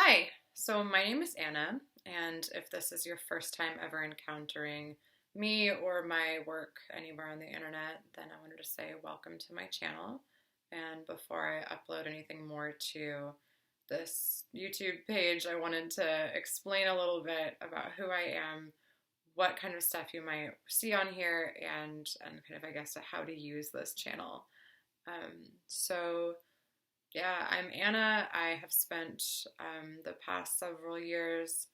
Hi, so my name is Anna, and if this is your first time ever encountering me or my work anywhere on the internet, then I wanted to say welcome to my channel. And before I upload anything more to this YouTube page, I wanted to explain a little bit about who I am, what kind of stuff you might see on here, and kind of, I guess, how to use this channel. So yeah, I'm Anna. I have spent the past several years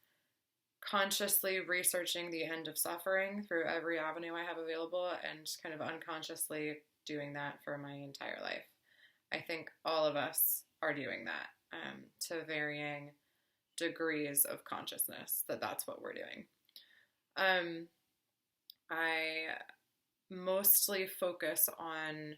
consciously researching the end of suffering through every avenue I have available and kind of unconsciously doing that for my entire life. I think all of us are doing that to varying degrees of consciousness, that's what we're doing. Um, I mostly focus on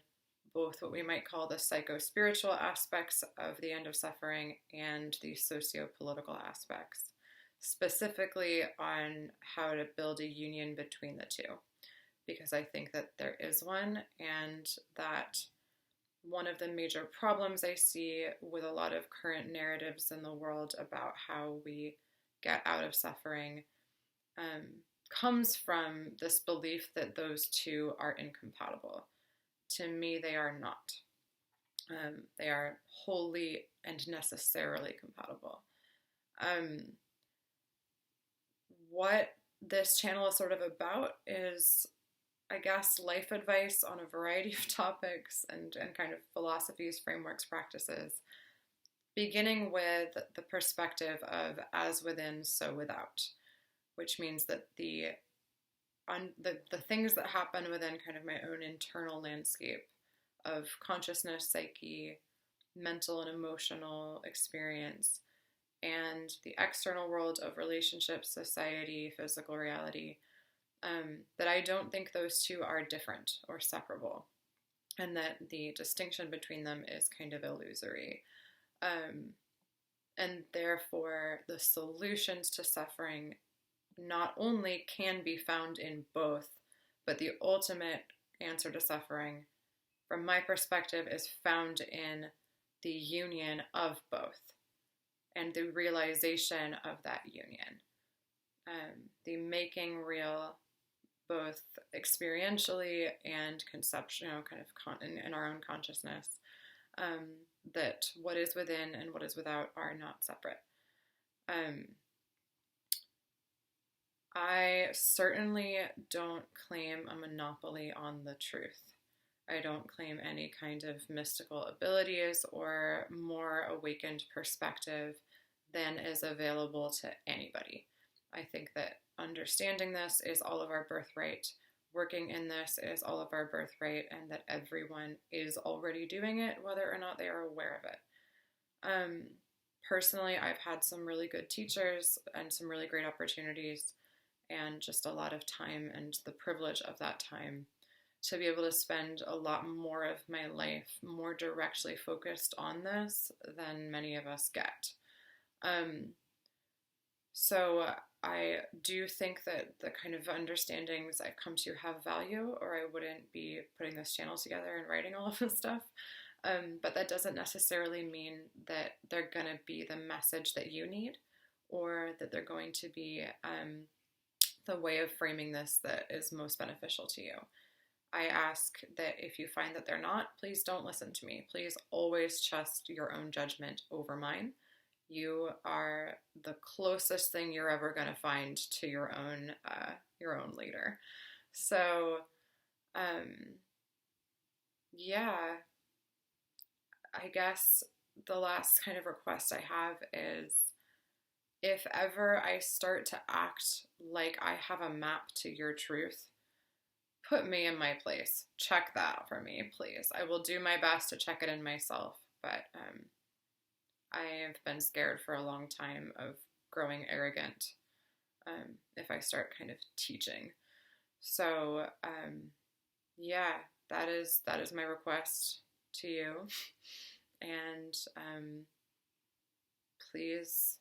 both what we might call the psycho-spiritual aspects of the end of suffering and the socio-political aspects, specifically on how to build a union between the two, because I think that there is one, and that one of the major problems I see with a lot of current narratives in the world about how we get out of suffering um, comes from this belief that those two are incompatible. To me, they are not. They are wholly and necessarily compatible. What this channel is sort of about is, I guess, life advice on a variety of topics and kind of philosophies, frameworks, practices, beginning with the perspective of as within, so without, which means that the things that happen within kind of my own internal landscape of consciousness, psyche, mental and emotional experience, and the external world of relationships, society, physical reality, that I don't think those two are different or separable, and that the distinction between them is kind of illusory. And therefore, the solutions to suffering not only can be found in both, but the ultimate answer to suffering, from my perspective, is found in the union of both and the realization of that union. The making real, both experientially and conceptually, kind of in our own consciousness, that what is within and what is without are not separate. I certainly don't claim a monopoly on the truth. I don't claim any kind of mystical abilities or more awakened perspective than is available to anybody. I think that understanding this is all of our birthright, working in this is all of our birthright, and that everyone is already doing it, whether or not they are aware of it. Personally, I've had some really good teachers and some really great opportunities, and just a lot of time and the privilege of that time to be able to spend a lot more of my life more directly focused on this than many of us get. So I do think that the kind of understandings I've come to have value, or I wouldn't be putting this channel together and writing all of this stuff. But that doesn't necessarily mean that they're going to be the message that you need, or that they're going to be the way of framing this that is most beneficial to you. I ask that if you find that they're not, please don't listen to me. Please always trust your own judgment over mine. You are the closest thing you're ever going to find to your own leader. So, yeah, I guess the last kind of request I have is, if ever I start to act like I have a map to your truth, put me in my place. Check that out for me, please. I will do my best to check it in myself, but I have been scared for a long time of growing arrogant if I start kind of teaching. So, yeah, that is my request to you. And please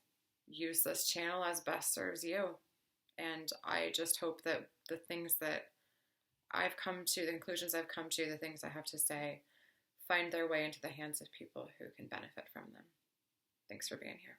use this channel as best serves you. And I just hope that the things that I've come to, the conclusions I've come to, the things I have to say, find their way into the hands of people who can benefit from them. Thanks for being here.